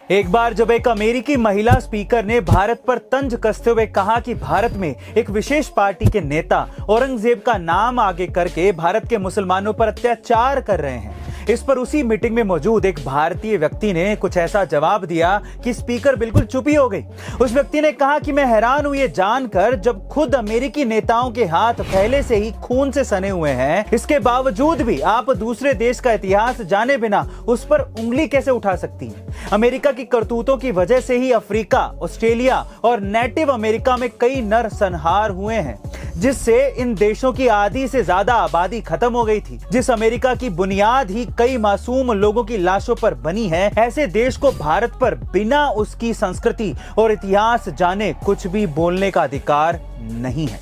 एक बार जब एक अमेरिकी महिला स्पीकर ने भारत पर तंज कसते हुए कहा कि भारत में एक विशेष पार्टी के नेता औरंगजेब का नाम आगे करके भारत के मुसलमानों पर अत्याचार कर रहे हैं, इस पर उसी मीटिंग में मौजूद एक भारतीय व्यक्ति ने कुछ ऐसा जवाब दिया कि स्पीकर बिल्कुल चुप ही हो गई। उस व्यक्ति ने कहा कि मैं हैरान हूं ये जानकर, जब खुद अमेरिकी नेताओं के हाथ पहले से ही खून से सने हुए हैं, इसके बावजूद भी आप दूसरे देश का इतिहास जाने बिना उस पर उंगली कैसे उठा सकती हैं? अमेरिका की करतूतों की वजह से ही अफ्रीका, ऑस्ट्रेलिया और नेटिव अमेरिका में कई नरसंहार हुए हैं, जिससे इन देशों की आधी से ज्यादा आबादी खत्म हो गई थी। जिस अमेरिका की बुनियाद ही कई मासूम लोगों की लाशों पर बनी है, ऐसे देश को भारत पर बिना उसकी संस्कृति और इतिहास जाने कुछ भी बोलने का अधिकार नहीं है।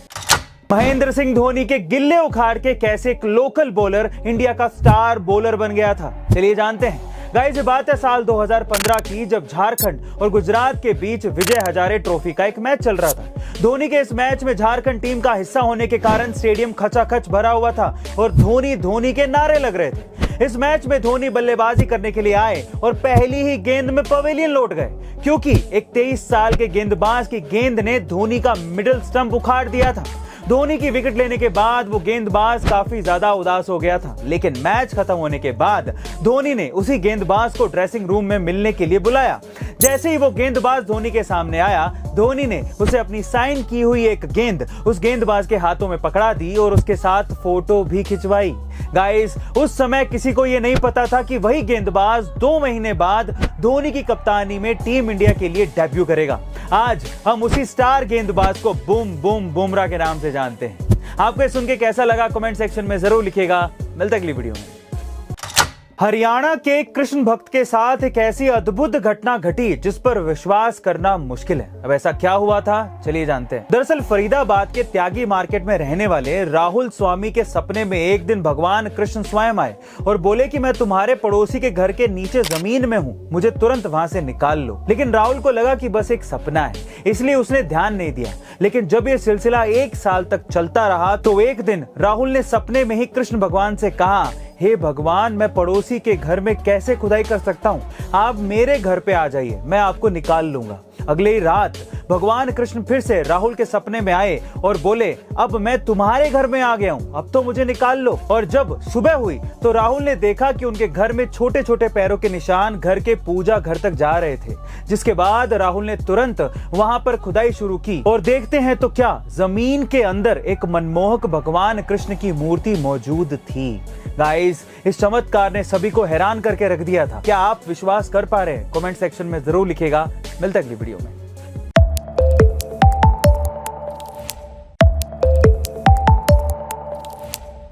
महेंद्र सिंह धोनी के गिल्ले उखाड़ के कैसे एक लोकल बॉलर इंडिया का स्टार बॉलर बन गया था, चलिए जानते हैं। गाइस, ये बात है साल 2015 की, जब झारखंड और गुजरात के बीच विजय हजारे ट्रॉफी का एक मैच चल रहा था। धोनी के इस मैच में झारखंड टीम का हिस्सा होने के कारण स्टेडियम खचाखच भरा हुआ था और धोनी के नारे लग रहे थे। इस मैच में धोनी बल्लेबाजी करने के लिए आए और पहली ही गेंद में पवेलियन लौट गए, क्योंकि एक 23 साल के गेंदबाज की गेंद ने धोनी का मिडिल स्टंप उखाड़ दिया था। धोनी की विकेट लेने के बाद वो गेंदबाज काफी ज्यादा उदास हो गया था, लेकिन मैच खत्म होने के बाद धोनी ने उसी गेंदबाज को ड्रेसिंग रूम में मिलने के लिए बुलाया। जैसे ही वो गेंदबाज धोनी के सामने आया, धोनी ने उसे अपनी साइन की हुई एक गेंद उस गेंदबाज के हाथों में पकड़ा दी और उसके साथ फोटो भी खिंचवाई। गाइस, उस समय किसी को ये नहीं पता था कि वही गेंदबाज 2 महीने बाद धोनी की कप्तानी में टीम इंडिया के लिए डेब्यू करेगा। आज हम उसी स्टार गेंदबाज को बूम बूम बुमराह के नाम से जानते हैं। आपको ये सुन के कैसा लगा कमेंट सेक्शन में जरूर लिखिएगा। मिलते अगली वीडियो में। हरियाणा के कृष्ण भक्त के साथ एक ऐसी अद्भुत घटना घटी जिस पर विश्वास करना मुश्किल है। अब ऐसा क्या हुआ था, चलिए जानते हैं। दरअसल फरीदाबाद के त्यागी मार्केट में रहने वाले राहुल स्वामी के सपने में एक दिन भगवान कृष्ण स्वयं आए और बोले कि मैं तुम्हारे पड़ोसी के घर के नीचे जमीन में हूँ, मुझे तुरंत वहां से निकाल लो। लेकिन राहुल को लगा कि बस एक सपना है, इसलिए उसने ध्यान नहीं दिया। लेकिन जब ये सिलसिला 1 साल तक चलता रहा तो एक दिन राहुल ने सपने में ही कृष्ण भगवान से कहा, हे भगवान, मैं पड़ोसी के घर में कैसे खुदाई कर सकता हूँ, आप मेरे घर पे आ जाइए, मैं आपको निकाल लूंगा। अगले ही रात भगवान कृष्ण फिर से राहुल के सपने में आए और बोले, अब मैं तुम्हारे घर में आ गया हूँ, अब तो मुझे निकाल लो। और जब सुबह हुई तो राहुल ने देखा कि उनके घर में छोटे छोटे पैरों के निशान घर के पूजा घर तक जा रहे थे। जिसके बाद राहुल ने तुरंत वहां पर खुदाई शुरू की और देखते हैं तो क्या, जमीन के अंदर एक मनमोहक भगवान कृष्ण की मूर्ति मौजूद थी। गाइस, इस चमत्कार ने सभी को हैरान करके रख दिया था। क्या आप विश्वास कर पा रहे हैं? कमेंट सेक्शन में जरूर लिखिएगा। मिलते अगली वीडियो में।